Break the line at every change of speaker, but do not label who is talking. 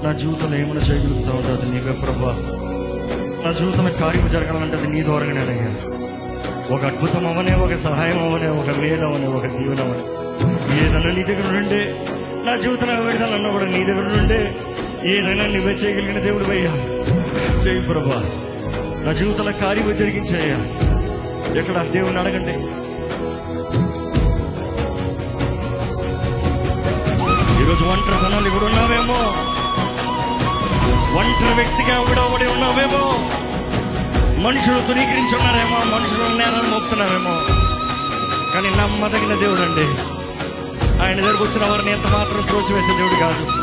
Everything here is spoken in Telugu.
నా జీవితంలో ఏమైనా చేయగలుగుతా ఉంటే అది నీవే ప్రభా. నా జీవితంలో కార్యం జరగాలంటే అది నీ ద్వారానేనయ్యా. ఒక అద్భుతం అవనే, ఒక సహాయం అవనే, ఒక మేలు అవనే, ఒక దీవెన అవనే, ఏదైనా నీ దగ్గర నుండే. నా జీవితంలో విడుదలన్నా కూడా నీ దగ్గర నుండే. ఏదైనా నువ్వే చేయగలిగిన దేవుడు అయ్యా. చేయి ప్రభా, నా జీవితంలో కార్యం జరిగించాయ్యా. ఎక్కడ దేవుని అడగండి. ఈరోజు ఒంటరితనాలు కూడా ఉన్నావేమో, ఒంటరి వ్యక్తిగా విడవబడి ఉన్నావేమో, మనుషులు తునీకరించి ఉన్నారేమో, మనుషులు నేరాలు మోపుతున్నారేమో. కానీ నమ్మదగిన దేవుడు అండి. ఆయన దగ్గరకు వచ్చిన వారిని ఎంత మాత్రం త్రోసివేసే దేవుడు కాదు.